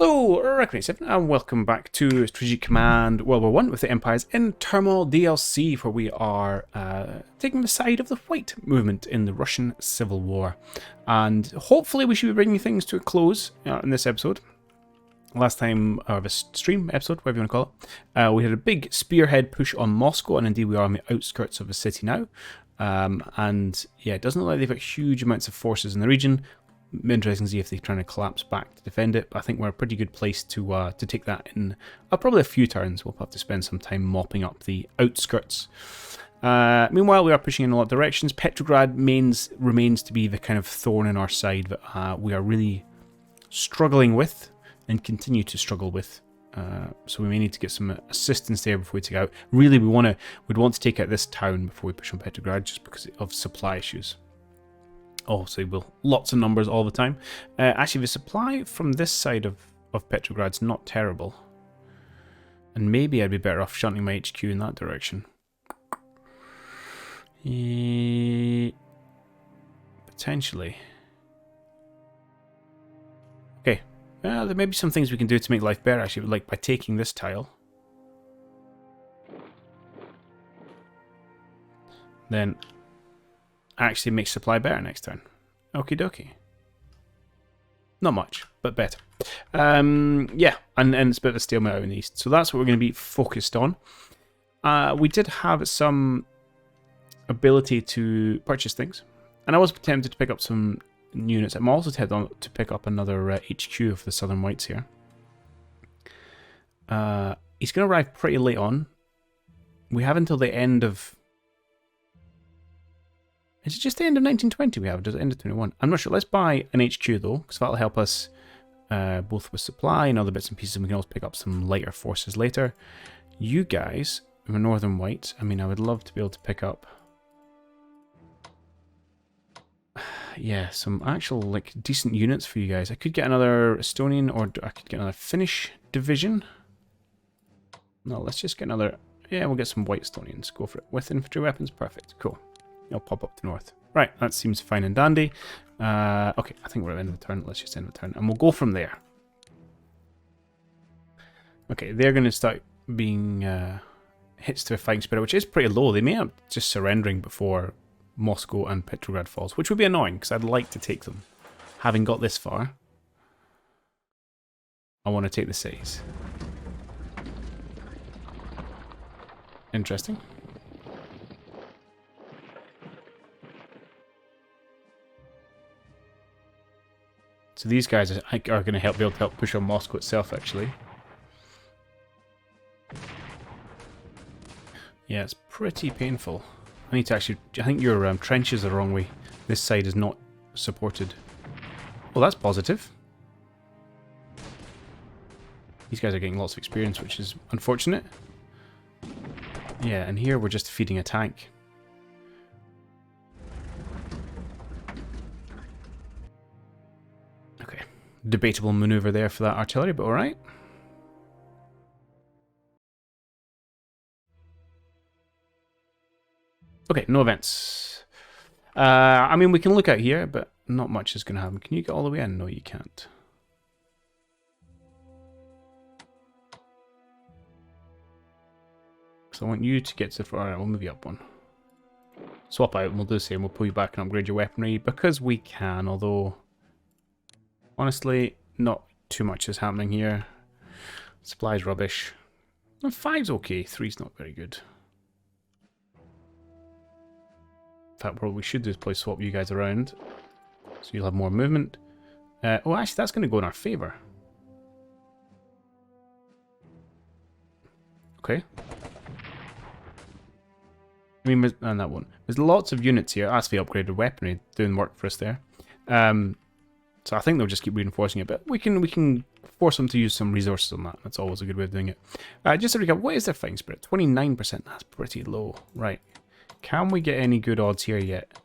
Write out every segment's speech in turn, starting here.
Hello, Reckoning7, and welcome back to Strategic Command World War 1 with the Empires in Turmoil DLC, where we are taking the side of the white movement in the Russian Civil War. And hopefully we should be bringing things to a close in this episode. Last time, or this stream episode, whatever you want to call it, we had a big spearhead push on Moscow, and indeed we are on the outskirts of the city now. And yeah, it doesn't look like they've got huge amounts of forces in the region. Interesting to see if they're trying to collapse back to defend it. But I think we're a pretty good place to take that in probably a few turns. We'll have to spend some time mopping up the outskirts. Meanwhile, we are pushing in a lot of directions. Petrograd remains to be the kind of thorn in our side that we are really struggling with and continue to struggle with. So we may need to get some assistance there before we take out. Really, we'd want to take out this town before we push on Petrograd, just because of supply issues. Also, lots of numbers all the time. Actually, the supply from this side of Petrograd's not terrible. And maybe I'd be better off shunting my HQ in that direction. Potentially. Okay. There may be some things we can do to make life better, actually, like by taking this tile. Then actually make supply better next turn. Okie dokie. Not much, but better. Yeah, and it's a bit of a stalemate out in the east. So that's what we're going to be focused on. We did have some ability to purchase things. And I was tempted to pick up some units. I'm also tempted to pick up another HQ of the Southern Whites here. He's going to arrive pretty late on. We have until the end of... Is it just the end of 1920 we have? Or does it end of 21? I'm not sure. Let's buy an HQ though, because that'll help us both with supply and other bits and pieces. And we can also pick up some lighter forces later. You guys, the Northern Whites, I mean, I would love to be able to pick up... yeah, some actual, like, decent units for you guys. I could get another Estonian, or I could get another Finnish division. No, let's just get another... Yeah, we'll get some White Estonians. Go for it. With infantry weapons, perfect. Cool. I'll pop up to north. Right, that seems fine and dandy. Okay, I think we're at the end of the turn. Let's just end the turn, and we'll go from there. Okay, they're going to start being hits to a fighting spirit, which is pretty low. They may end up just surrendering before Moscow and Petrograd falls, which would be annoying, because I'd like to take them. Having got this far, I want to take the cities. Interesting. So these guys are going to be able to help push on Moscow itself, actually. Yeah, it's pretty painful. I need to actually... I think your trenches are the wrong way. This side is not supported. Well, that's positive. These guys are getting lots of experience, which is unfortunate. Yeah, and here we're just feeding a tank. Debatable maneuver there for that artillery, but alright. Okay, no events. I mean, we can look out here, but not much is going to happen. Can you get all the way in? No, you can't. So I want you to get to the... Alright, we'll move you up one. Swap out and we'll do the same. We'll pull you back and upgrade your weaponry because we can, although... honestly, not too much is happening here. Supply's rubbish. No, 5's okay, 3's not very good. In fact, what we should do is probably swap you guys around. So you'll have more movement. Oh, actually, that's going to go in our favour. Okay. I mean, and that one. There's lots of units here. That's the upgraded weaponry doing work for us there. So I think they'll just keep reinforcing it, but we can force them to use some resources on that. That's always a good way of doing it. Just to recap, what is their fighting spirit? 29%. That's pretty low. Right. Can we get any good odds here yet?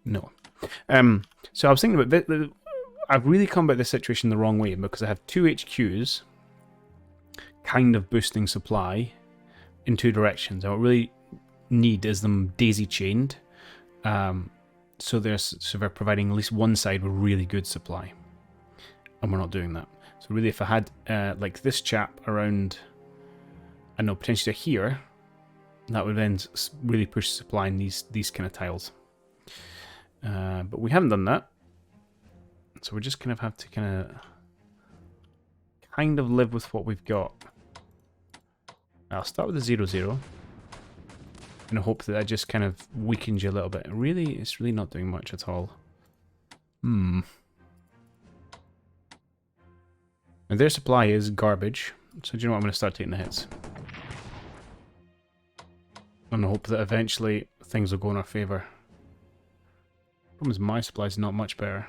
No. So I was thinking about this. I've really come about this situation the wrong way because I have two HQs kind of boosting supply in two directions. I really need is them daisy chained. So they're providing at least one side with really good supply. And we're not doing that. So really, if I had like this chap around, I know potentially here, that would then really push supply in these kind of tiles. But we haven't done that, so we just kind of have to kind of live with what we've got. I'll start with a 0-0 in the hope that that just kind of weakens you a little bit. Really, it's really not doing much at all. And their supply is garbage, so do you know what? I'm going to start taking the hits. And I hope that eventually things will go in our favour. Problem is my supply is not much better.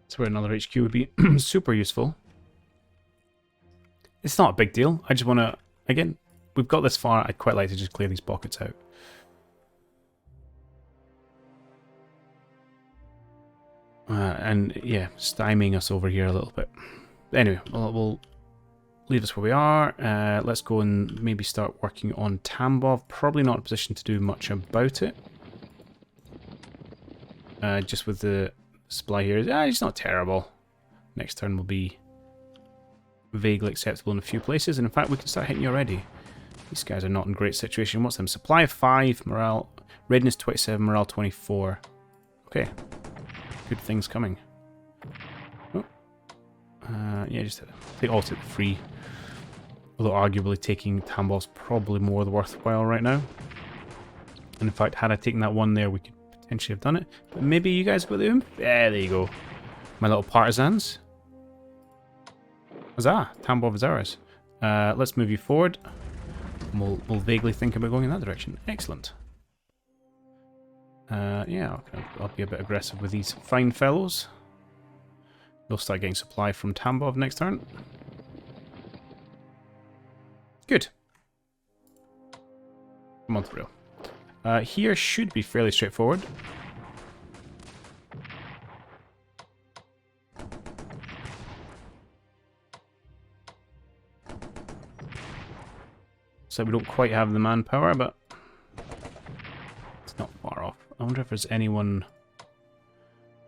That's where another HQ would be super useful. It's not a big deal. I just want to, again, we've got this far. I'd quite like to just clear these pockets out. And yeah, stymieing us over here a little bit. Anyway, we'll leave us where we are. Let's go and maybe start working on Tambov. Probably not in a position to do much about it. Just with the supply here. It's not terrible. Next turn will be vaguely acceptable in a few places. And in fact, we can start hitting you already. These guys are not in a great situation. What's them? Supply of 5, morale, readiness 27, morale 24. Okay. Good things coming. Oh. Yeah, just take all to the free. Although arguably taking Tambov's probably more worthwhile right now. And in fact, had I taken that one there, we could potentially have done it. But maybe you guys got the oomph? Yeah, there you go. My little partisans. Huzzah! Tambov is ours. Let's move you forward. We'll vaguely think about going in that direction. Excellent. Yeah, I'll be a bit aggressive with these fine fellows. They'll start getting supply from Tambov next turn. Good. Come on through. Here should be fairly straightforward. So we don't quite have the manpower, but it's not far off. I wonder if there's anyone...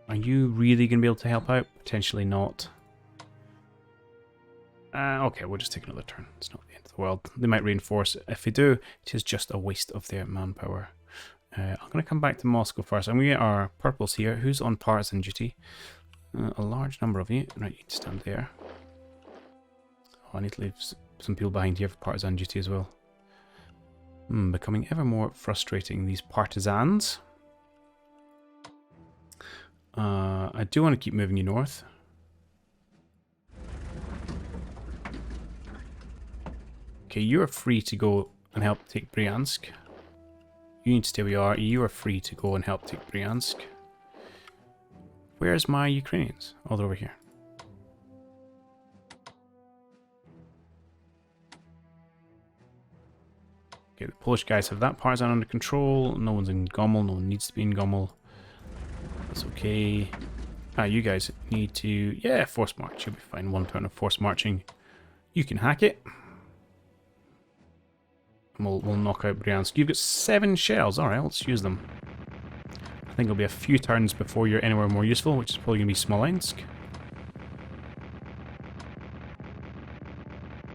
Are you really going to be able to help out? Potentially not. Okay, we'll just take another turn. It's not the end of the world. They might reinforce. If they do, it is just a waste of their manpower. I'm going to come back to Moscow first. And we get our purples here. Who's on partisan duty? A large number of you. Right, you can stand there. Oh, I need to leave some people behind here for partisan duty as well. Becoming ever more frustrating, these partisans. I do want to keep moving you north. Okay, you are free to go and help take Bryansk. You need to stay where you are. You are free to go and help take Bryansk. Where's my Ukrainians? Oh, they're over here. Okay, the Polish guys have that partisan under control. No one's in Gomel. No one needs to be in Gomel. That's okay. You guys need to... Yeah, force march. You'll be fine. One turn of force marching. You can hack it. And we'll knock out Bryansk. You've got 7 shells. Alright, let's use them. I think it'll be a few turns before you're anywhere more useful, which is probably going to be Smolensk.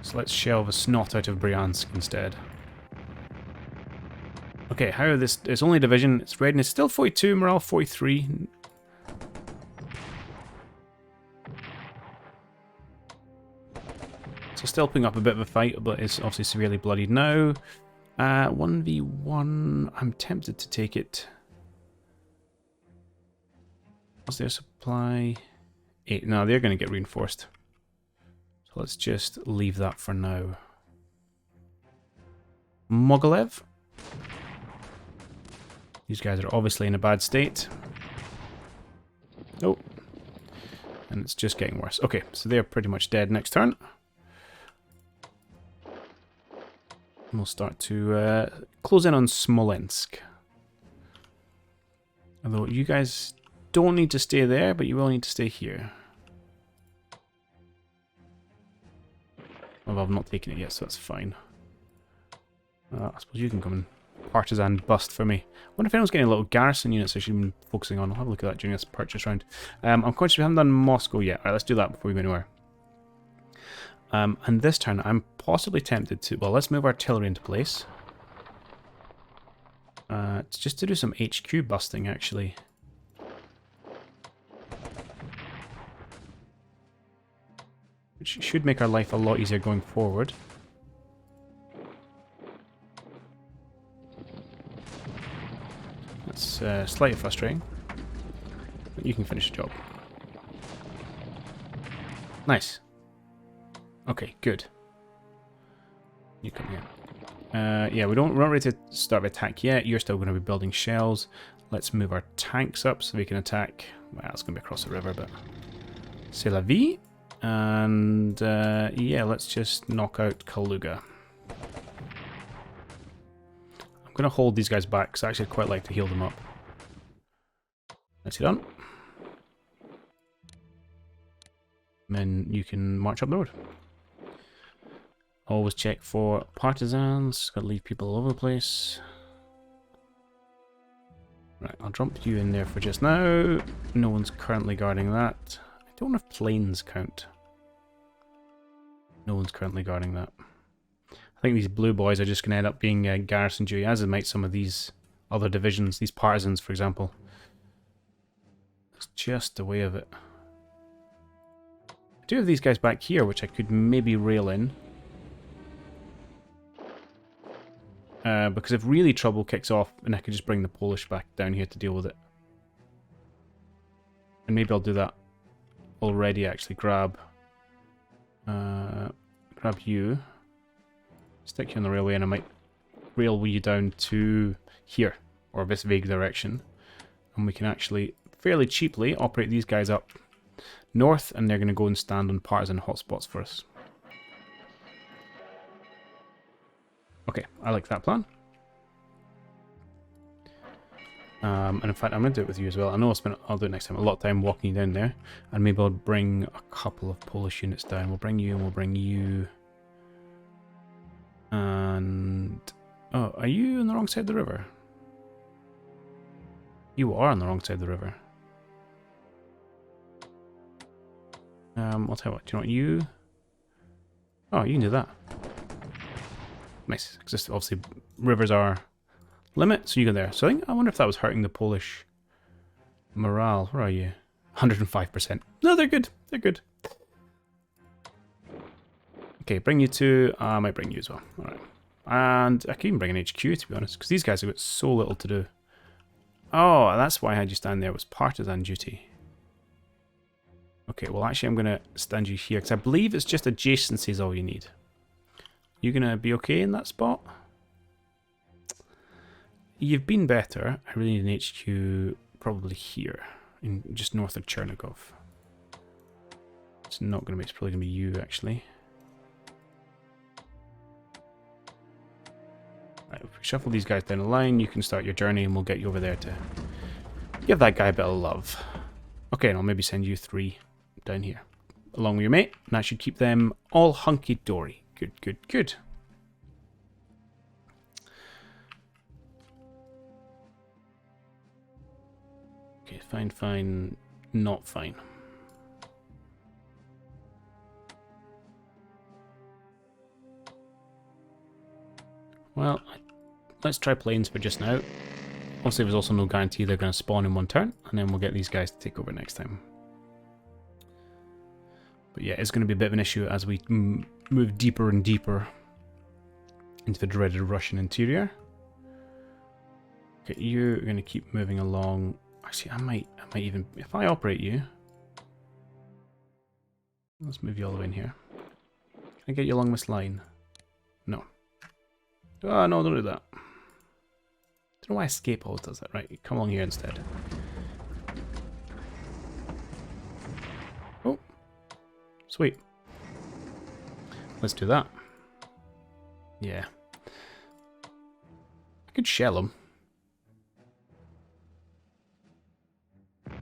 So let's shell the snot out of Bryansk instead. Okay, how this... It's only division. It's readiness still 42, morale 43. So still putting up a bit of a fight, but it's obviously severely bloodied now. 1v1. I'm tempted to take it. What's their supply? 8. No, they're going to get reinforced. So let's just leave that for now. Mogilev. These guys are obviously in a bad state. Oh. And it's just getting worse. Okay, so they're pretty much dead next turn. And we'll start to close in on Smolensk. Although you guys don't need to stay there, but you will need to stay here. Well, I've not taken it yet, so that's fine. I suppose you can come and partisan bust for me. I wonder if anyone's getting little garrison units I should be focusing on. I'll have a look at that during this purchase round. I'm conscious we haven't done Moscow yet. Alright, let's do that before we go anywhere. And this turn, I'm possibly tempted to... Well, let's move artillery into place. It's just to do some HQ busting, actually. Which should make our life a lot easier going forward. That's slightly frustrating. But you can finish the job. Nice. Okay, good. You come here. Yeah, we're not ready to start the attack yet. You're still going to be building shells. Let's move our tanks up so we can attack. Well, it's going to be across the river, but... C'est la vie. And, yeah, let's just knock out Kaluga. I'm going to hold these guys back, because I actually quite like to heal them up. That's it done. And then you can march up the road. Always check for partisans. Got to leave people all over the place. Right, I'll jump you in there for just now. No one's currently guarding that. I don't know if planes count. No one's currently guarding that. I think these blue boys are just going to end up being garrison duty, as might some of these other divisions, these partisans, for example. It's just the way of it. I do have these guys back here, which I could maybe rail in. Because if really trouble kicks off, then I could just bring the Polish back down here to deal with it. And maybe I'll do that already, actually. Grab you. Stick you on the railway, and I might railway you down to here, or this vague direction. And we can actually, fairly cheaply, operate these guys up north, and they're going to go and stand on partisan hotspots for us. Okay, I like that plan. And in fact, I'm going to do it with you as well. I know I'll do it next time. A lot of time walking you down there. And maybe I'll bring a couple of Polish units down. We'll bring you and we'll bring you. And... Oh, are you on the wrong side of the river? You are on the wrong side of the river. I'll tell you what. Do you know what you... Oh, you can do that. Nice. Because obviously rivers are limit, so you go there. So I wonder if that was hurting the Polish morale. Where are you? 105%. No, they're good. They're good. Okay, bring you to... I might bring you as well. Alright. And I can even bring an HQ, to be honest, because these guys have got so little to do. Oh, that's why I had you stand there, was partisan duty. Okay, well actually I'm going to stand you here, because I believe it's just adjacency is all you need. You going to be okay in that spot? You've been better. I really need an HQ probably here, in just north of Chernigov. It's not going to be, it's probably going to be you actually. Right, if we shuffle these guys down the line, you can start your journey and we'll get you over there to give that guy a bit of love. Okay, and I'll maybe send you 3 down here, along with your mate, and that should keep them all hunky-dory. Good, good, good. Okay, fine, fine, not fine. Well, let's try planes for just now. Obviously, there's also no guarantee they're going to spawn in one turn, and then we'll get these guys to take over next time. But yeah, it's going to be a bit of an issue as we move deeper and deeper into the dreaded Russian interior. Okay, you're going to keep moving along. Actually, I might even, if I operate you, let's move you all the way in here. Can I get you along this line? No. Oh, no, don't do that. Don't know why escape always does that. Right, come along here instead. Oh, sweet. Let's do that. Yeah. I could shell him.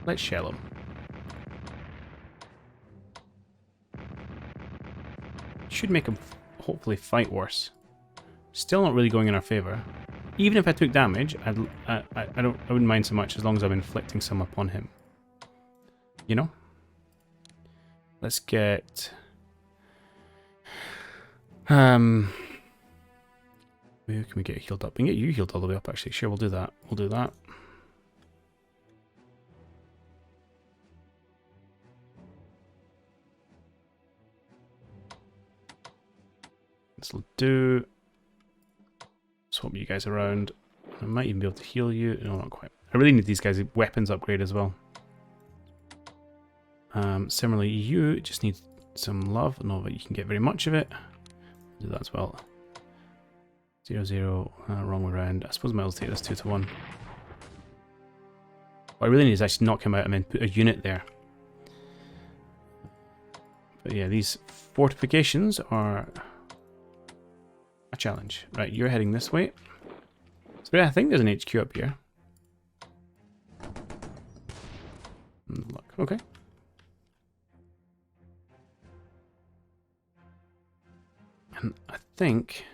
Let's shell him. Should make him hopefully fight worse. Still not really going in our favour. even if I took damage, I wouldn't mind so much as long as I'm inflicting some upon him. You know? Let's get... Who can we get healed up? We can get you healed all the way up, actually. Sure, we'll do that. We'll do that. This will do. Swap you guys around. I might even be able to heal you. No, not quite. I really need these guys' weapons upgrade as well. Similarly, you just need some love. Not that you can get very much of it. Do that as well. 0-0. Wrong way around. I suppose I might as well take this 2-1. What I really need is actually knock him out and then put a unit there. But yeah, these fortifications are a challenge. Right, you're heading this way. So yeah, I think there's an HQ up here. Look, okay. And I think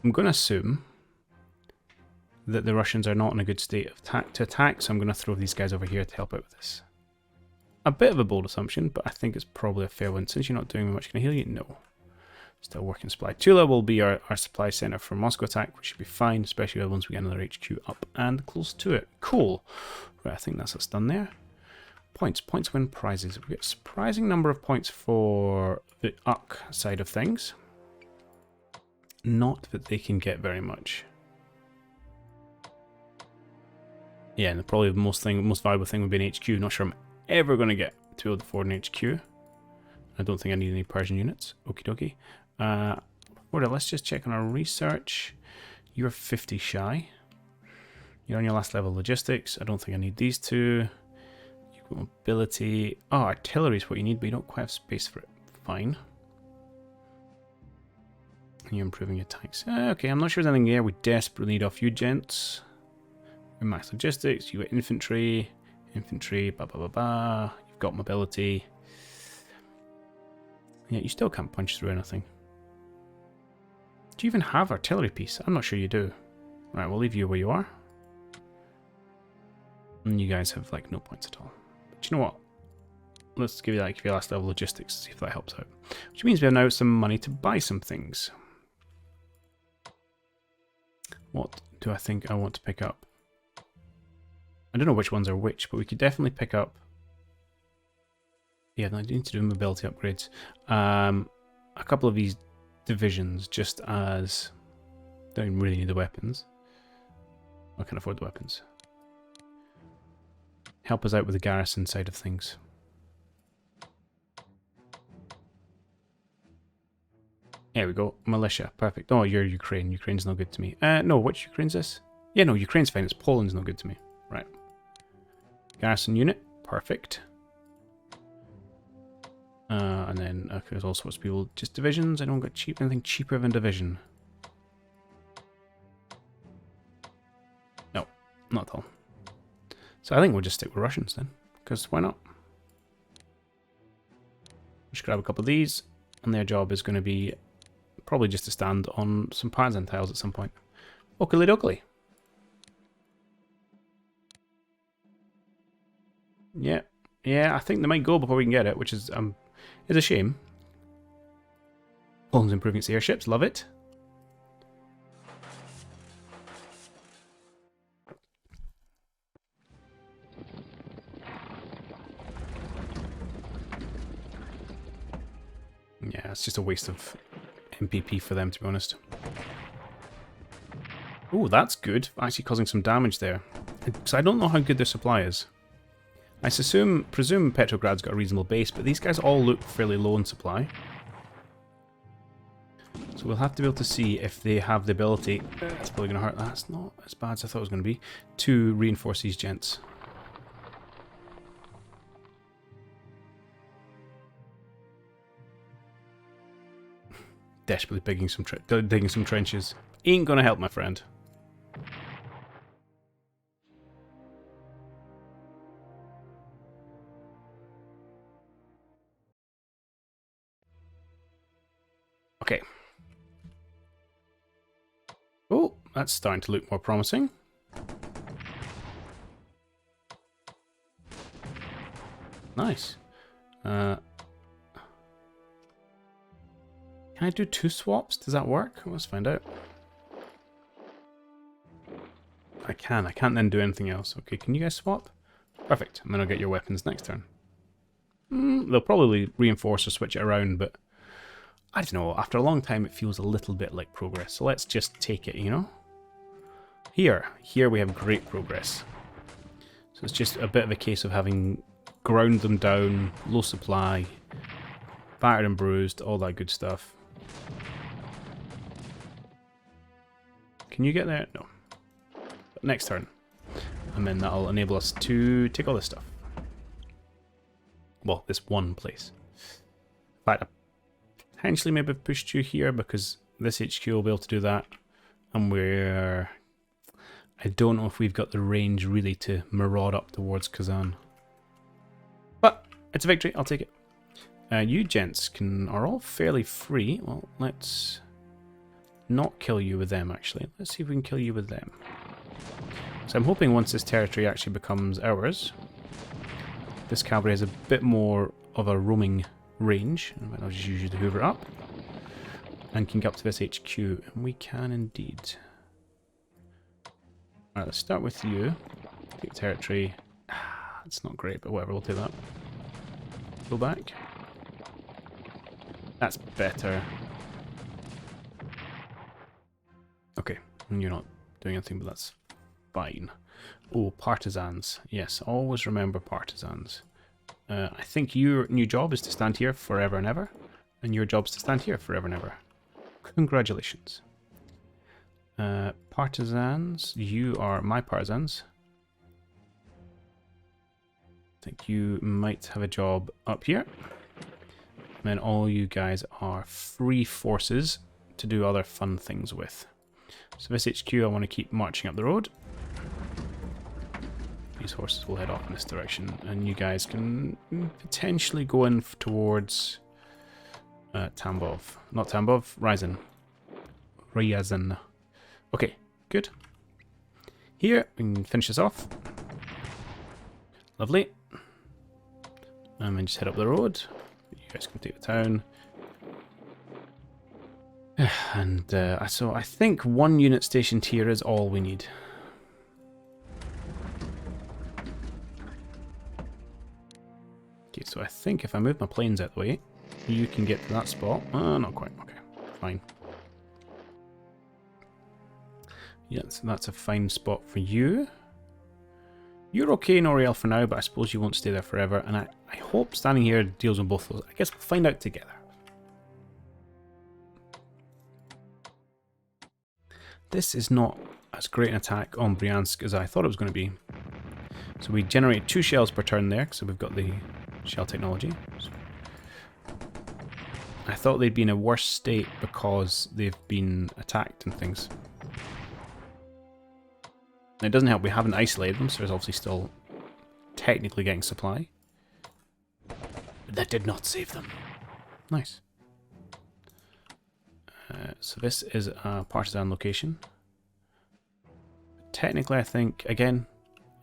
I'm going to assume that the Russians are not in a good state of to attack, so I'm going to throw these guys over here to help out with this. A bit of a bold assumption, but I think it's probably a fair one. Since you're not doing much, can I heal you? No. Still working supply. Tula will be our supply center for Moscow attack, which should be fine, especially once we get another HQ up and close to it. Cool. Right, I think that's us done there. Points. Points win prizes. We get a surprising number of points for the UK side of things. Not that they can get very much. Yeah, and probably the most valuable thing would be an HQ. Not sure I'm ever going to get to be able to afford an HQ. I don't think I need any Persian units. Okie dokie. Let's just check on our research. You're 50 shy. You're on your last level of logistics. I don't think I need these two. You've got mobility. Oh, artillery is what you need, but you don't quite have space for it. Fine. And you're improving your tanks. Okay, I'm not sure there's anything there we desperately need off you, gents. You're max logistics. You got infantry. Infantry. Ba ba ba ba. You've got mobility. Yeah, you still can't punch through anything. Do you even have artillery piece? I'm not sure you do. Right, we'll leave you where you are. And you guys have like no points at all. But you know what? Let's give you that, give you last level logistics, see if that helps out. Which means we have now some money to buy some things. What do I think I want to pick up? I don't know which ones are which, but we could definitely pick up. Yeah, I need to do mobility upgrades. A couple of these divisions, just as don't really need the weapons. I can afford the weapons. Help us out with the garrison side of things. There we go. Militia. Perfect. Oh, you're Ukraine. Ukraine's no good to me. No, which Ukraine's this? Yeah, no, Ukraine's fine. It's Poland's no good to me. Right. Garrison unit. Perfect. And then okay, there's all sorts of people. Just divisions. I don't got anything cheaper than division. No, not at all. So I think we'll just stick with Russians then, because why not? Just grab a couple of these, and their job is going to be probably just to stand on some partisan tiles at some point. Oakley dokley. Yeah, yeah. I think they might go before we can get it, which is a shame. Poland's improving its airships. Love it. Yeah, it's just a waste of MPP for them, to be honest. Oh, that's good. Actually causing some damage there. Because I don't know how good their supply is. I presume Petrograd's got a reasonable base, but these guys all look fairly low in supply. So we'll have to be able to see if they have the ability... That's probably going to hurt. That's not as bad as I thought it was going to be. To reinforce these gents. Desperately digging some trenches. Ain't gonna help, my friend. Okay. Oh, that's starting to look more promising. Nice. Can I do 2 swaps? Does that work? Let's find out. I can. I can't then do anything else. Okay, can you guys swap? Perfect. And then I'll get your weapons next turn. They'll probably reinforce or switch it around, but I don't know. After a long time, it feels a little bit like progress. So let's just take it, you know? Here we have great progress. So it's just a bit of a case of having ground them down, low supply, battered and bruised, all that good stuff. Can you get there? No. But next turn. And then that'll enable us to take all this stuff. Well, this one place. In fact, I potentially maybe pushed you here because this HQ will be able to do that. And I don't know if we've got the range really to maraud up towards Kazan. But it's a victory, I'll take it. You gents are all fairly free. Well, let's not kill you with them, actually. Let's see if we can kill you with them. So I'm hoping once this territory actually becomes ours, this cavalry has a bit more of a roaming range. And I'll just use you to hoover up. And can get up to this HQ. And we can indeed. Alright, let's start with you. Take territory. It's not great, but whatever, we'll take that. Go back. That's better. Okay, and you're not doing anything, but that's fine. Oh, partisans. Yes, always remember partisans. I think your new job is to stand here forever and ever, and your job is to stand here forever and ever. Congratulations. Partisans, you are my partisans. I think you might have a job up here. And then all you guys are free forces to do other fun things with. So this HQ I want to keep marching up the road. These horses will head off in this direction. And you guys can potentially go in towards Tambov. Not Tambov, Ryazan. Ryazan. Okay, good. Here, we can finish this off. Lovely. And then just head up the road. You guys can take the town. And so I think 1 unit stationed here is all we need. Okay, so I think if I move my planes out of the way, you can get to that spot. Not quite. Okay, fine. Yeah, so that's a fine spot for you. You're okay in Oriel for now, but I suppose you won't stay there forever. And I hope standing here deals with both of those. I guess we'll find out together. This is not as great an attack on Bryansk as I thought it was going to be. So we generate 2 shells per turn there, so we've got the shell technology. I thought they'd be in a worse state because they've been attacked and things. And it doesn't help, we haven't isolated them, so there's obviously still technically getting supply. But that did not save them. Nice. So this is a partisan location. Technically, I think, again,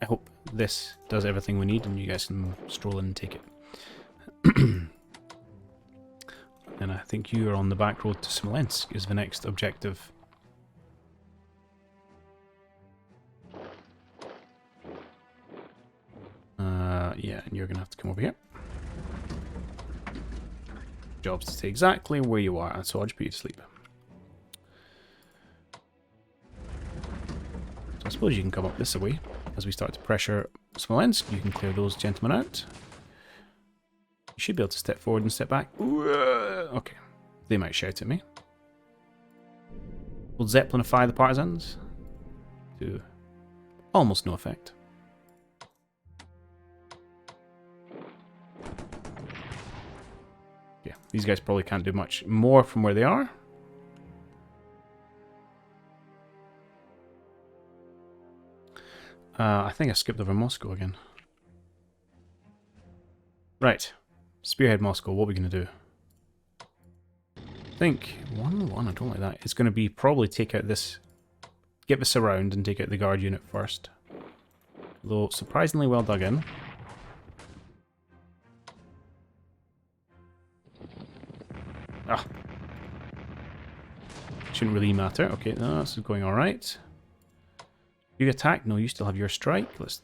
I hope this does everything we need and you guys can stroll in and take it. And I think you are on the back road to Smolensk is the next objective. Yeah, and you're going to have to come over here. Jobs to stay exactly where you are, so I'll just put you to sleep. So I suppose you can come up this way. As we start to pressure Smolensk, you can clear those gentlemen out. You should be able to step forward and step back. Okay, they might shout at me. Will Zeppelinify the partisans? To almost no effect. Yeah, these guys probably can't do much more from where they are. I think I skipped over Moscow again. Right. Spearhead Moscow, what are we going to do? I think 1-1, I don't like that. It's going to be probably take out this get the surround and take out the guard unit first. Though surprisingly well dug in. Ah. Shouldn't really matter. Okay, no, this is going alright. You attack? No, you still have your strike. Let's...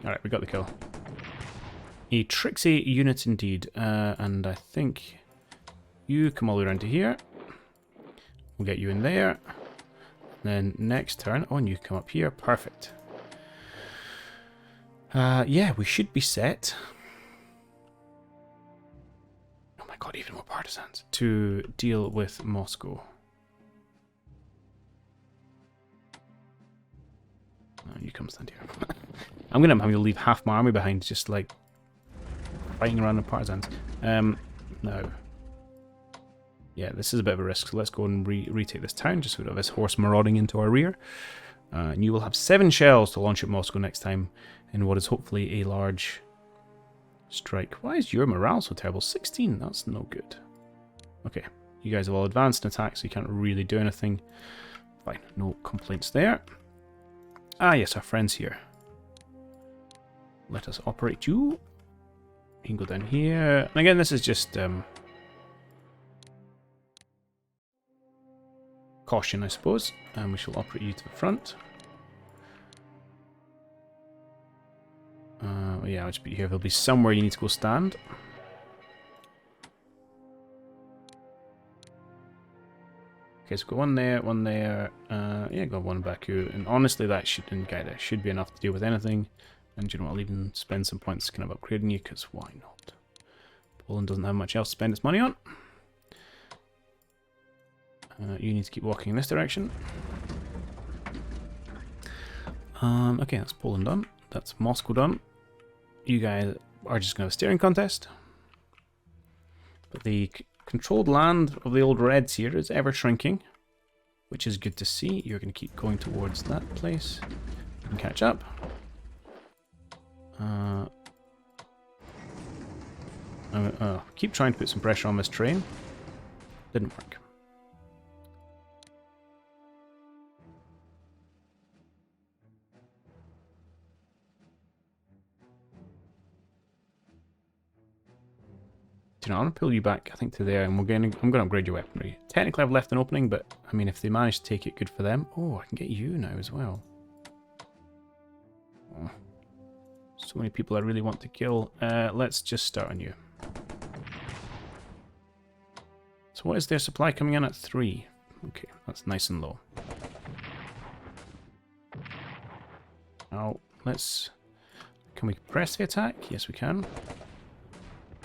Alright, we got the kill. A tricksy unit indeed. And I think you come all the way around to here. We'll get you in there. Then next turn, oh, and you come up here. Perfect. Yeah, we should be set. Oh my god, even more partisans. To deal with Moscow. Oh, you come stand here. I'm going to have to leave half my army behind, just like fighting around the partisans. No. Yeah, this is a bit of a risk, so let's go and retake this town, just so we don't have this horse marauding into our rear. And you will have 7 shells to launch at Moscow next time, in what is hopefully a large strike. Why is your morale so terrible? 16, that's no good. Okay, you guys have all advanced in attack, so you can't really do anything. Fine, no complaints there. Ah yes, our friends here. Let us operate you. You can go down here. And again, this is just caution, I suppose. And we shall operate you to the front. Yeah, I'll just be here. There'll be somewhere you need to go stand. Okay, so go one there, one there. Yeah, go one back here. And honestly, that should be enough to deal with anything. And you know what, I'll even spend some points kind of upgrading you, because why not? Poland doesn't have much else to spend its money on. You need to keep walking in this direction. Okay, that's Poland done. That's Moscow done. You guys are just going to have a steering contest. But the controlled land of the old Reds here is ever shrinking, which is good to see. You're going to keep going towards that place and catch up. Keep trying to put some pressure on this train. Didn't work. Do you know, I'm going to pull you back, I think, to there, and I'm going to upgrade your weaponry. Technically, I've left an opening, but, I mean, if they manage to take it, good for them. Oh, I can get you now as well. Oh. So many people I really want to kill. Let's just start on you. So what is their supply coming in at? 3. Okay, that's nice and low. Now, let's... Can we press the attack? Yes, we can.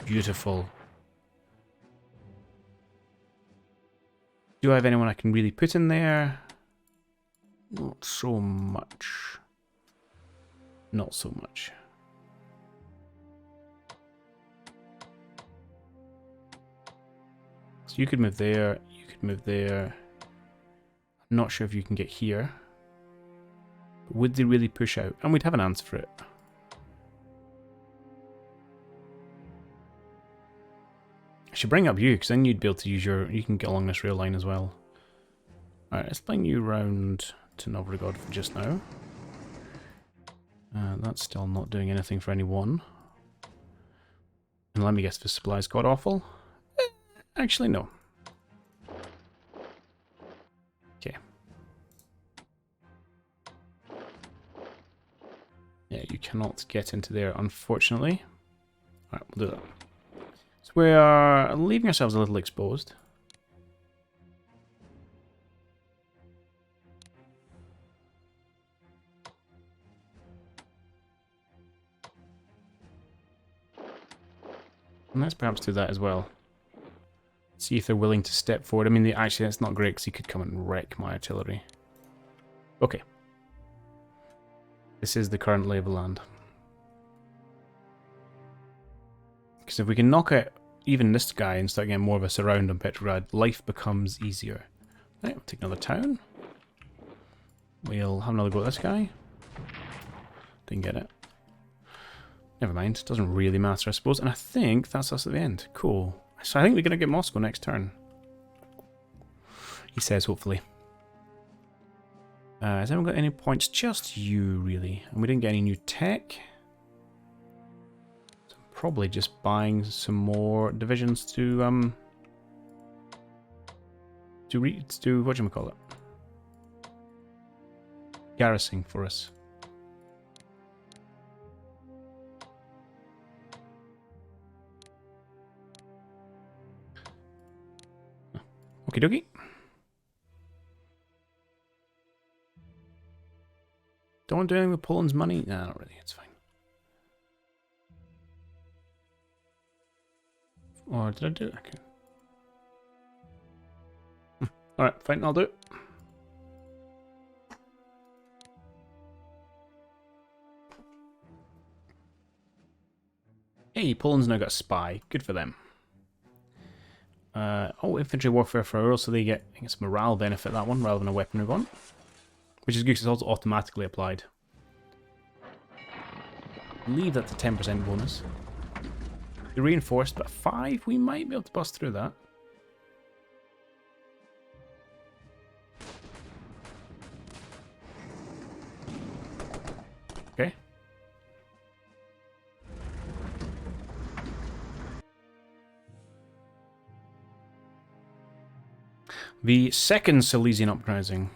Beautiful. Do I have anyone I can really put in there? Not so much. Not so much. So you could move there, you could move there. I'm not sure if you can get here. But would they really push out? And we'd have an answer for it. I should bring up you, because then you'd be able to use your... You can get along this rail line as well. Alright, let's bring you round to Novgorod for just now. That's still not doing anything for anyone. And let me guess, the supplies got awful? Actually, no. Okay. Yeah, you cannot get into there, unfortunately. Alright, we'll do that. So we are leaving ourselves a little exposed. And let's perhaps do that as well. See if they're willing to step forward. I mean, actually, that's not great because he could come and wreck my artillery. Okay. This is the current lay of the land. Because if we can knock out even this guy and start getting more of a surround on Petrograd, life becomes easier. Right, we'll take another town. We'll have another go at this guy. Didn't get it. Never mind, doesn't really matter, I suppose. And I think that's us at the end. Cool. I So I think we're going to get Moscow next turn. He says, hopefully. Has anyone got any points? Just you, really. And we didn't get any new tech. So I'm probably just buying some more divisions to whatchamacallit? Garrisoning for us. Okie dokie. Don't want to do anything with Poland's money? Nah, not really. It's fine. Or did I do it? Okay. Alright, fine. I'll do it. Hey, Poland's now got a spy. Good for them. Oh, infantry warfare for Earl, so they get, I think it's morale benefit, that one, rather than a weapon move on. Which is good because it's also automatically applied. Leave that to 10% bonus. The reinforced, but 5, we might be able to bust through that. Okay. The second Silesian uprising.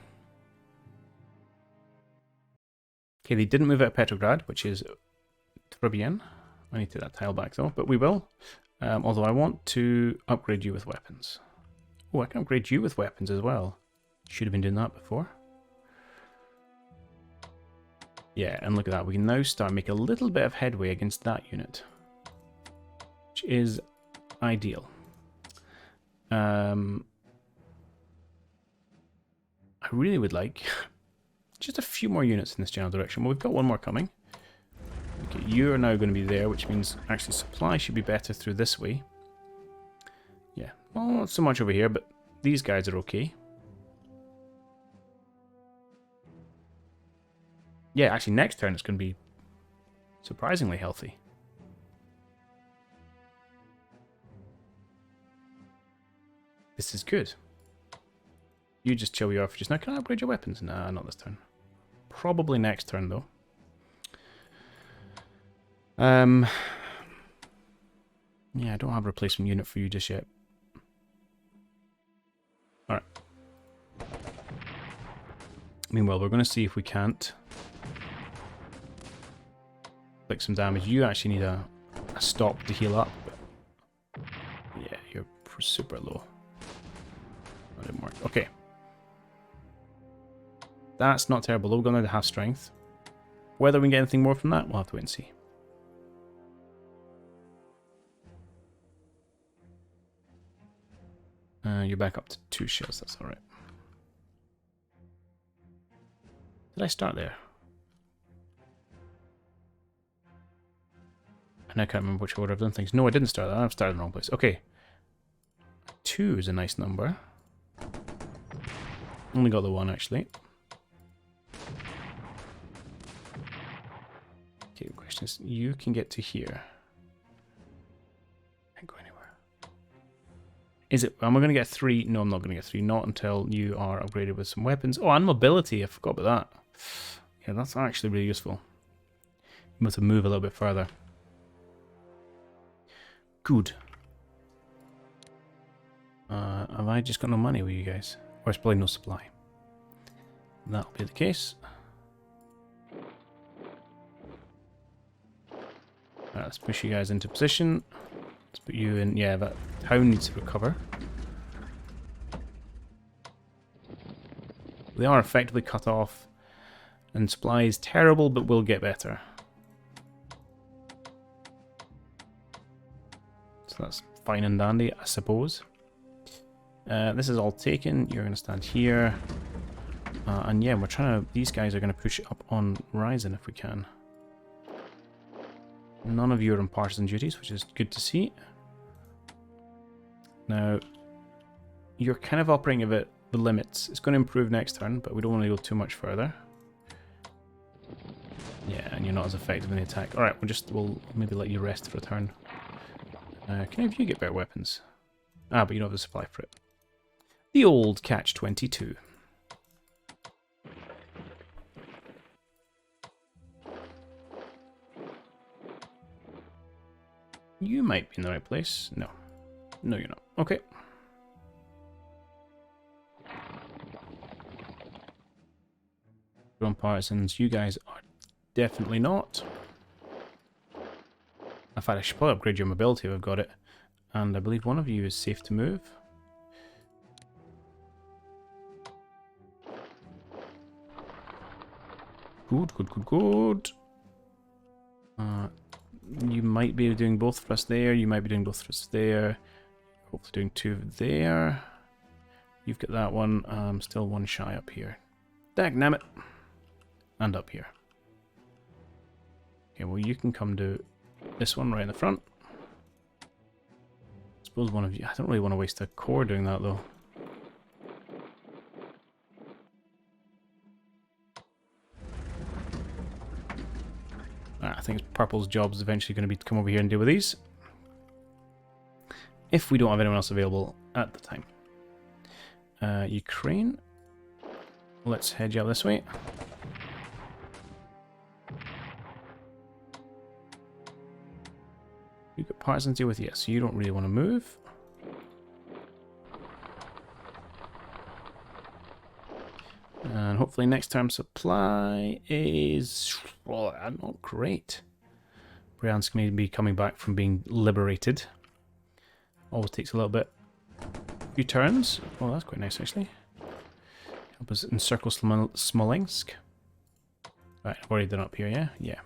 Okay, they didn't move out of Petrograd, which is turbulent. I need to take that tile back though, but we will. Although I want to upgrade you with weapons. Oh, I can upgrade you with weapons as well. Should have been doing that before. Yeah, and look at that. We can now start making a little bit of headway against that unit, which is ideal. I really would like just a few more units in this general direction. Well, we've got one more coming. Okay, you are now going to be there, which means actually supply should be better through this way. Yeah, well, not so much over here, but these guys are okay. Yeah, actually next turn it's going to be surprisingly healthy. This is good. You just chill your off just now. Can I upgrade your weapons? Nah, not this turn. Probably next turn though. Yeah, I don't have a replacement unit for you just yet. Alright. Meanwhile, we're going to see if we can't click some damage. You actually need a stop to heal up. But yeah, you're super low. That didn't work. Okay. That's not terrible. We're going to have strength. Whether we can get anything more from that, we'll have to wait and see. You're back up to 2 shells. That's alright. Did I start there? And I can't remember which order I've done things. No, I didn't start that. I've started in the wrong place. Okay. 2 is a nice number. Only got the 1 actually. Okay, the question is, you can get to here. Can't go anywhere. Is it? Am I going to get 3? No, I'm not going to get 3. Not until you are upgraded with some weapons. Oh, and mobility. I forgot about that. Yeah, that's actually really useful. You must have moved a little bit further. Good. Have I just got no money with you guys? Or it's probably no supply. That'll be the case. Right, let's push you guys into position. Let's put you in. Yeah, that town needs to recover. They are effectively cut off. And supply is terrible, but will get better. So that's fine and dandy, I suppose. This is all taken. You're going to stand here. And yeah, we're trying to... These guys are going to push up on Ryzen if we can. None of you are on partisan duties, which is good to see. Now, you're kind of operating a bit the limits. It's going to improve next turn, but we don't want to go too much further. Yeah, and you're not as effective in the attack. Alright, we'll maybe let you rest for a turn. Can any of you get better weapons? Ah, but you don't have the supply for it. The old catch-22. You might be in the right place. No. No, you're not. Okay. Drone partisans, you guys are definitely not. In fact, I should probably upgrade your mobility if I've got it. And I believe one of you is safe to move. Good, good, good, good. You might be doing both for us there. You might be doing both for us there. Hopefully doing 2 there. You've got that one. Still 1 shy up here. Dagnammit. And up here. Okay, well you can come to this one right in the front. I suppose one of you... I don't really want to waste a core doing that though. I think Purple's job is eventually going to be to come over here and deal with these. If we don't have anyone else available at the time. Ukraine. Let's head you up this way. You've got partisans to deal with, yes, so you don't really want to move. And hopefully next term supply is not great. Brian's going to be coming back from being liberated. Always takes a little bit. A few turns. Oh, that's quite nice actually. Help us encircle Smolensk. Right, I've already done up here, yeah? Yeah.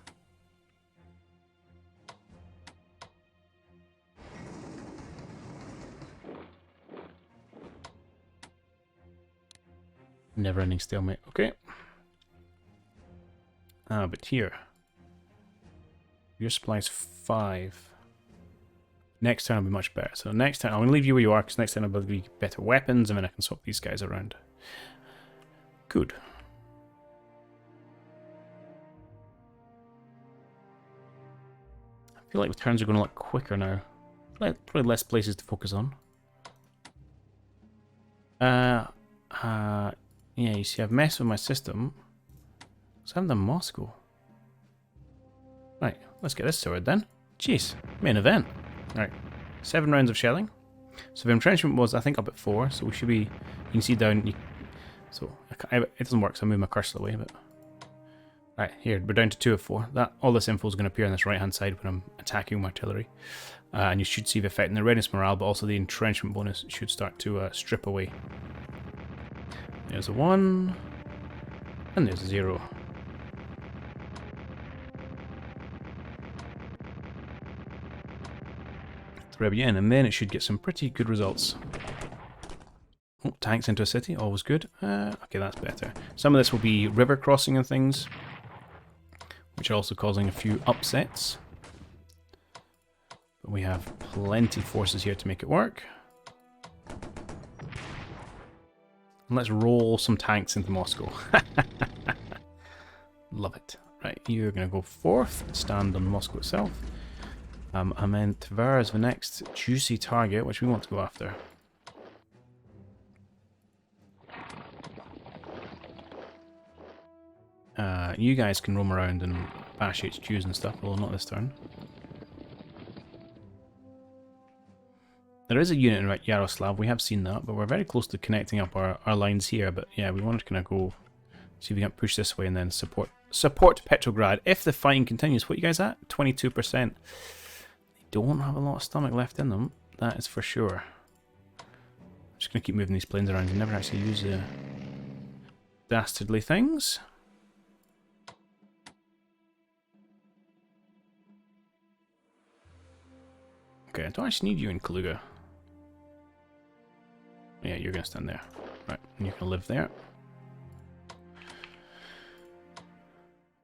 Never-ending stalemate. Okay. But here. Your supply's 5. Next turn will be much better. So next time, I'm going to leave you where you are, because next time I'll be better weapons, and then I can swap these guys around. Good. I feel like the turns are going a lot quicker now. Probably less places to focus on. Yeah, you see, I've messed with my system. So I haven't done Moscow. Right, let's get this sorted then. Jeez, main event. Right, 7 rounds of shelling. So the entrenchment was, I think, up at 4, so we should be... You can see down... So, it doesn't work, so I move my cursor away, but... Right, here, we're down to 2 of 4. All this info is going to appear on this right-hand side when I'm attacking my artillery. And you should see the effect in the readiness morale, but also the entrenchment bonus should start to strip away. There's a 1, and there's a 0. Throw you in, and then it should get some pretty good results. Oh, tanks into a city, always good. Okay, that's better. Some of this will be river crossing and things, which are also causing a few upsets. But we have plenty of forces here to make it work. And let's roll some tanks into Moscow. Love it. Right, you're going to go 4th, stand on Moscow itself. And then Tver is the next juicy target, which we want to go after. You guys can roam around and bash HQs and stuff, although not this turn. There is a unit in Yaroslav, we have seen that, but we're very close to connecting up our lines here. But yeah, we want to kind of go, see if we can push this way and then support Petrograd. If the fighting continues, what are you guys at? 22%. They don't have a lot of stomach left in them, that is for sure. I'm just going to keep moving these planes around and never actually use the dastardly things. Okay, I don't actually need you in Kaluga. Yeah, you're going to stand there. Right, and you can live there.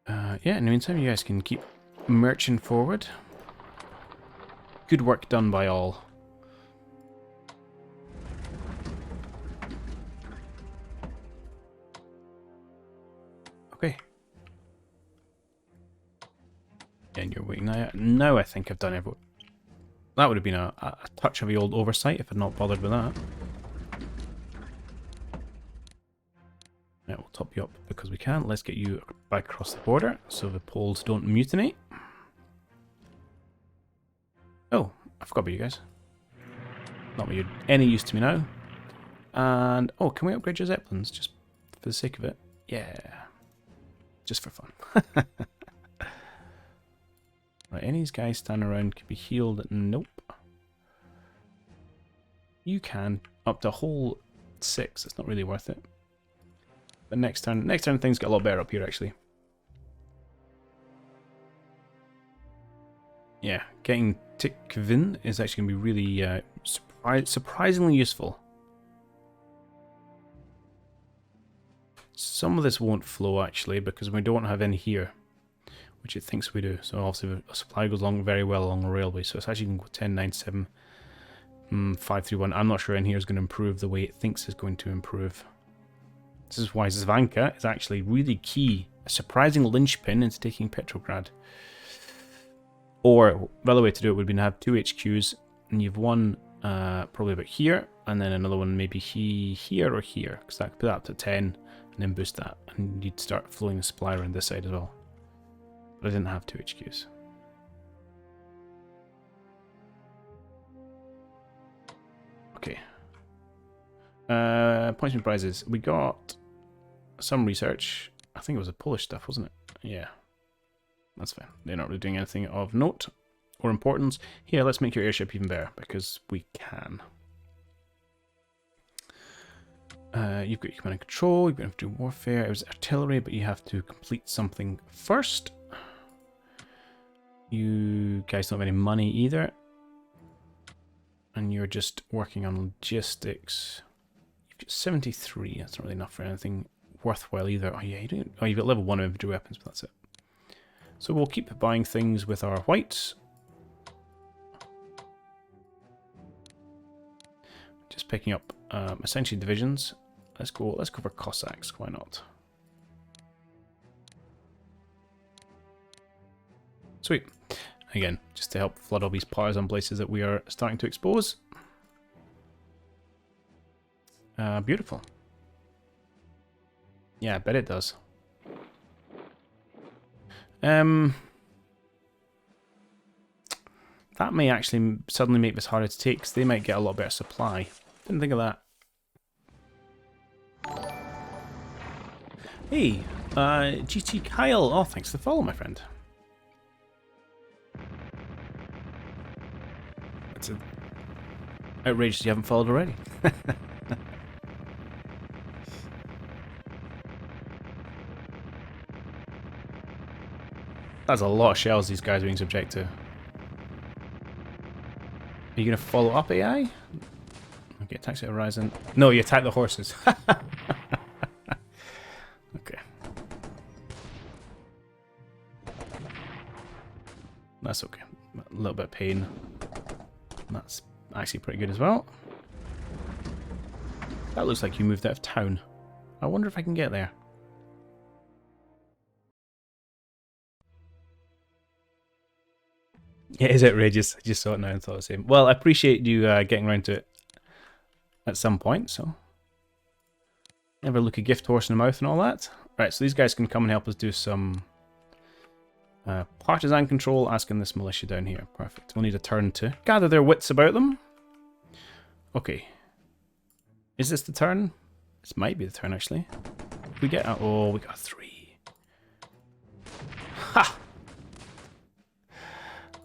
Yeah, in the meantime, you guys can keep marching forward. Good work done by all. Okay. And you're waiting now. Now I think I've done everything. That would have been a touch of the old oversight if I'd not bothered with that. Yeah, we'll top you up because we can. Let's get you back across the border so the Poles don't mutiny. Oh, I forgot about you guys. Not that you're any use to me now. And, oh, can we upgrade your Zeppelins just for the sake of it? Yeah. Just for fun. Right, any of these guys standing around can be healed. Nope. You can. Up to a whole 6. It's not really worth it. But next turn things get a lot better up here, actually. Yeah, getting Tikvin is actually going to be really surprisingly useful. Some of this won't flow, actually, because we don't have any here, which it thinks we do. So obviously the supply goes along very well along the railway, so it's actually going to go 10, 9, 7, 5, 3, 1. I'm not sure in here is going to improve the way it thinks it's going to improve. This is why Zvanka is actually really key, a surprising linchpin into taking Petrograd. Or the other way to do it would be to have 2 HQs, and you've one probably about here, and then another one maybe here or here, because that could put that up to 10, and then boost that, and you'd start flowing the supply around this side as well. But I didn't have 2 HQs. Okay. Points and prizes. We got some research. I think it was the Polish stuff, wasn't it? Yeah. That's fine. They're not really doing anything of note or importance. Here, let's make your airship even better, because we can. You've got your command and control, you've got to do warfare. It was artillery, but you have to complete something first. You guys don't have any money either. And you're just working on logistics. You've got 73, that's not really enough for anything worthwhile either. Oh yeah, you don't. Oh, you've got level 1 infantry weapons, but that's it. So we'll keep buying things with our whites. Just picking up essentially divisions. Let's go for Cossacks, why not? Sweet. Again, just to help flood all these partisan places that we are starting to expose. Beautiful. Yeah, I bet it does. That may actually suddenly make this harder to take, because they might get a lot better supply. Didn't think of that. Hey, GT Kyle. Oh, thanks for the follow, my friend. That's outrageous you haven't followed already. That's a lot of shells these guys are being subject to. Are you going to follow up AI? Okay, attack the horizon. No, you attack the horses. Okay. That's okay. A little bit of pain. That's actually pretty good as well. That looks like you moved out of town. I wonder if I can get there. Yeah, it is outrageous. I just saw it now and thought the same. Well, I appreciate you getting around to it at some point, so... Never look a gift horse in the mouth and all that. Right, so these guys can come and help us do some partisan control, asking this militia down here. Perfect. We'll need a turn to gather their wits about them. Okay. Is this the turn? This might be the turn, actually. If we get... Oh, we got 3. Ha!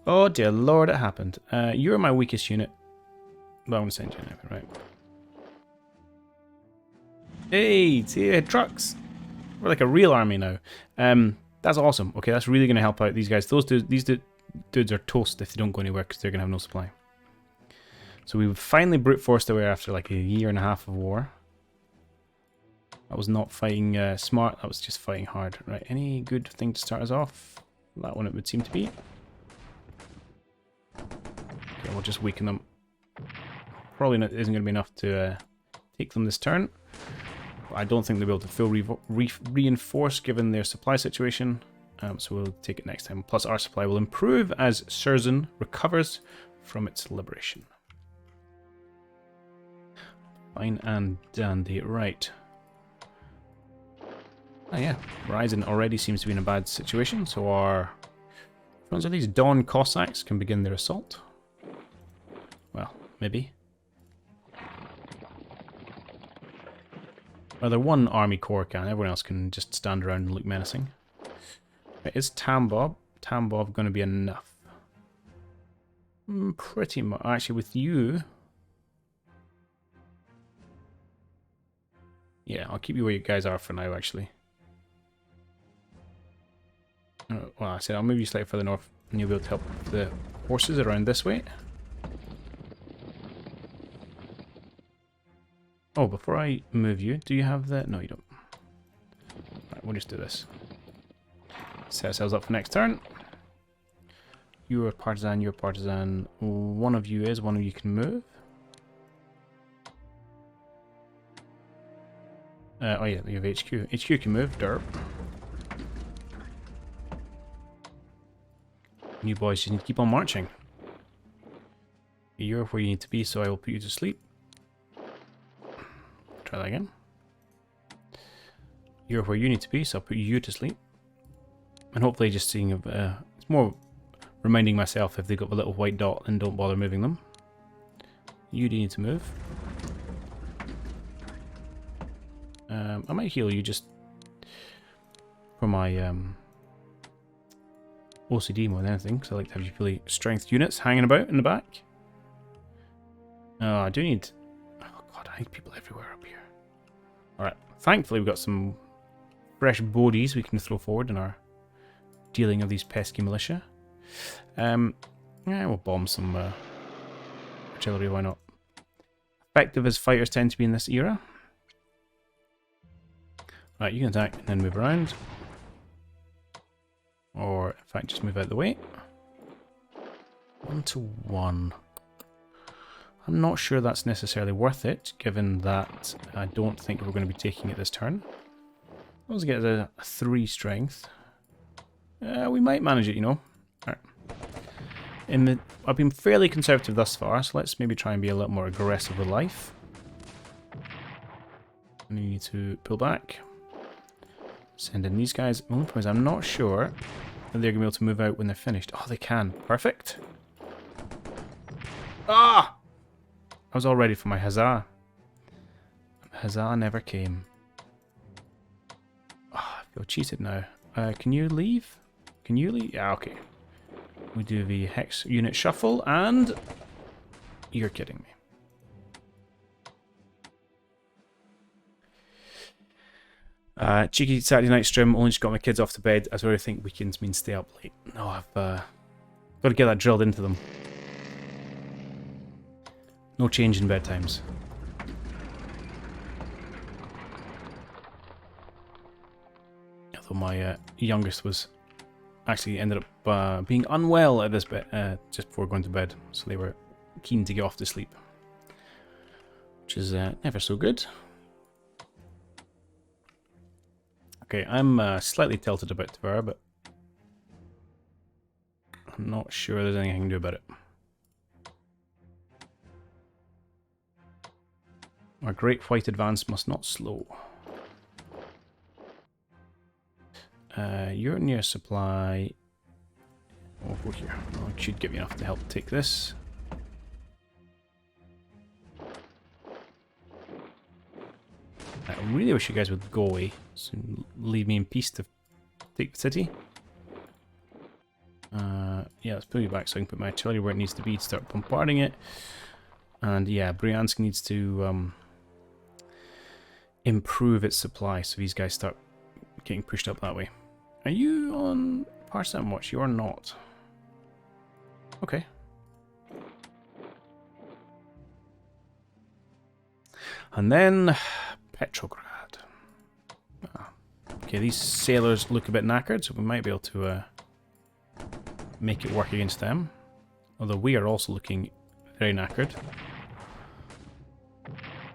Oh dear lord, it happened. You're my weakest unit. But I'm going to send you an effort, right? Hey, see, trucks! We're like a real army now. That's awesome. Okay, that's really going to help out these guys. These dudes are toast if they don't go anywhere, because they're going to have no supply. So we finally brute forced away after like a 1.5 years of war. That was not fighting smart, that was just fighting hard. Right, any good thing to start us off? That one it would seem to be. Okay, we'll just weaken them. Probably isn't going to be enough to take them this turn. I don't think they'll be able to full reinforce given their supply situation. So we'll take it next time. Plus our supply will improve as Surzan recovers from its liberation. Fine and dandy. Right. Oh yeah, Ryzen already seems to be in a bad situation, so our friends of these Dawn Cossacks can begin their assault. Well, maybe. Well, they're one army corps can, everyone else can just stand around and look menacing. Right, is Tambov going to be enough? Pretty much. Actually, with you... Yeah, I'll keep you where you guys are for now, actually. Well, I said I'll move you slightly further north, and you'll be able to help the horses around this way. Oh, before I move you, do you have the... No, you don't. Right, we'll just do this. Set ourselves up for next turn. You're a partisan, you're a partisan. One of you is, one of you can move. Oh yeah, you have HQ. HQ can move, derp. You boys just need to keep on marching. You're where you need to be, so I will put you to sleep. Try that again. You're where you need to be, so I'll put you to sleep. And hopefully just seeing if... it's more reminding myself if they've got a little white dot and don't bother moving them. You do need to move. I might heal you just for my OCD more than anything, because I like to have you really strength units hanging about in the back. Oh, I do need... Oh god, I need people everywhere up here. Alright, thankfully we've got some fresh bodies we can throw forward in our dealing of these pesky militia. Yeah, we'll bomb some artillery, why not? Effective as fighters tend to be in this era. Right, you can attack and then move around. Or, in fact, just move out of the way. 1 to 1. I'm not sure that's necessarily worth it, given that I don't think we're going to be taking it this turn. Let's get a 3 strength. We might manage it, you know. Alright. I've been fairly conservative thus far, so let's maybe try and be a little more aggressive with life. And you need to pull back. Send in these guys. The only problem is I'm not sure that they're going to be able to move out when they're finished. Oh, they can. Perfect. Ah! I was all ready for my huzzah. Huzzah never came. Oh, I feel cheated now. Can you leave? Can you leave? Yeah, okay. We do the hex unit shuffle, and... You're kidding me. Cheeky Saturday night stream, only just got my kids off to bed. I really think weekends mean stay up late. No, I've got to get that drilled into them. No change in bedtimes. Although my youngest was actually ended up being unwell at this bit just before going to bed, so they were keen to get off to sleep, which is never so good. Okay, I'm slightly tilted about Tver, but I'm not sure there's anything I can do about it. Our great white advance must not slow. You're near supply. Oh, go here. Oh, it should give you enough to help take this. I really wish you guys would go away, so leave me in peace to take the city. Yeah, let's pull you back so I can put my artillery where it needs to be to start bombarding it. And yeah, Bryansk needs to improve its supply, so these guys start getting pushed up that way. Are you on Partisan Watch? You are not. Okay. And then Petrograd. Okay, these sailors look a bit knackered, so we might be able to make it work against them. Although we are also looking very knackered.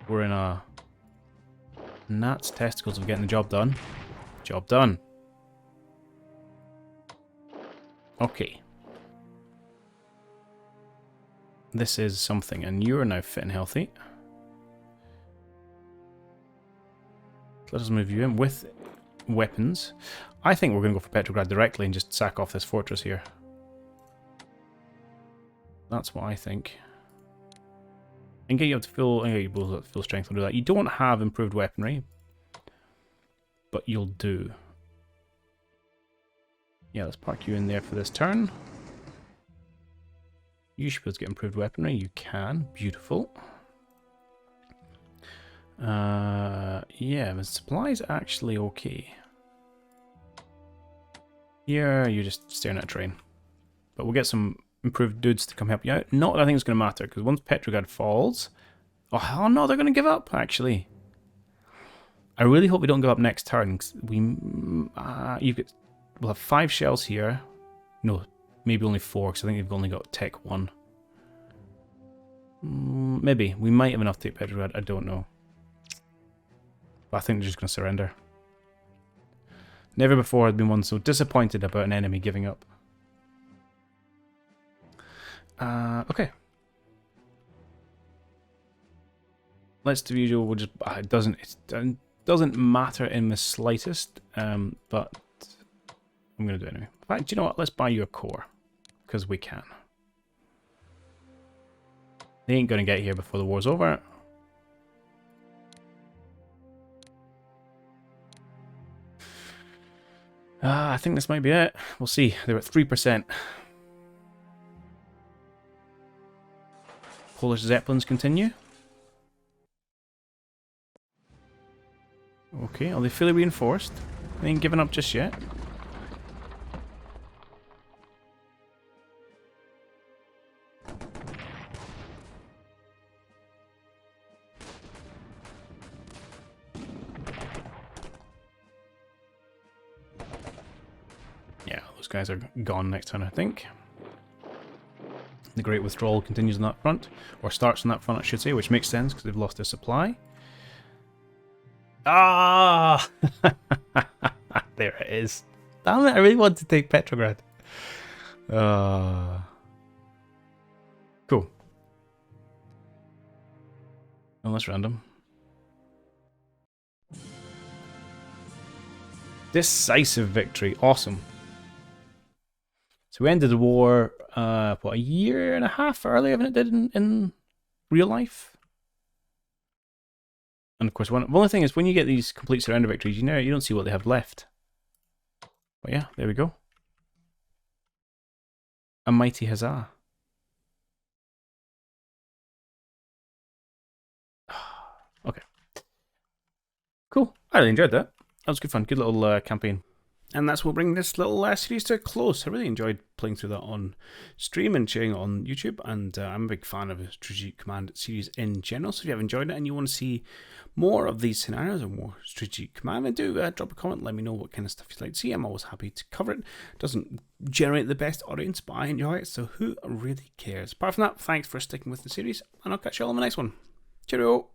We're in a gnat's testicles of getting the job done. Job done. Okay. This is something, and you're now fit and healthy. Let us move you in with weapons. I think we're going to go for Petrograd directly and just sack off this fortress here. That's what I think. And get you up to full, you both up to full strength. Will do that. You don't have improved weaponry, but you'll do. Yeah, let's park you in there for this turn. You should be able to get improved weaponry. You can. Beautiful. Yeah, the supply's actually okay. Here, you're just staring at a train. But we'll get some improved dudes to come help you out. Not that I think it's going to matter, because once Petrograd falls... Oh no, they're going to give up, actually. I really hope we don't give up next turn. We'll have 5 shells here. No, maybe only 4, because I think they've only got Tech 1. Maybe. We might have enough to take Petrograd, I don't know. But I think they're just going to surrender. Never before had been one so disappointed about an enemy giving up. Okay. Let's do the usual. We'll just. It doesn't matter in the slightest. But I'm going to do it anyway. In fact, do you know what? Let's buy you a core, because we can. They ain't going to get here before the war's over. I think this might be it. We'll see. They're at 3%. Polish Zeppelins continue. Okay, are they fully reinforced? They ain't given up just yet. Yeah, those guys are gone next turn, I think. The Great Withdrawal continues on that front, or starts on that front, I should say, which makes sense because they've lost their supply. Ah! There it is. Damn it, I really want to take Petrograd. Cool. Well, that's random. Decisive victory. Awesome. So we ended the war, what, a year and a half earlier than it did in real life? And of course, one other thing is when you get these complete surrender victories, you don't see what they have left. But yeah, there we go. A mighty huzzah. Okay. Cool. I really enjoyed that. That was good fun. Good little campaign. And that's what will bring this little series to a close. I really enjoyed playing through that on stream and sharing it on YouTube. And I'm a big fan of the Strategic Command series in general. So if you have enjoyed it and you want to see more of these scenarios or more Strategic Command, then do drop a comment. Let me know what kind of stuff you'd like to see. I'm always happy to cover it. It doesn't generate the best audience, but I enjoy it. So who really cares? Apart from that, thanks for sticking with the series. And I'll catch you all in the next one. Cheerio!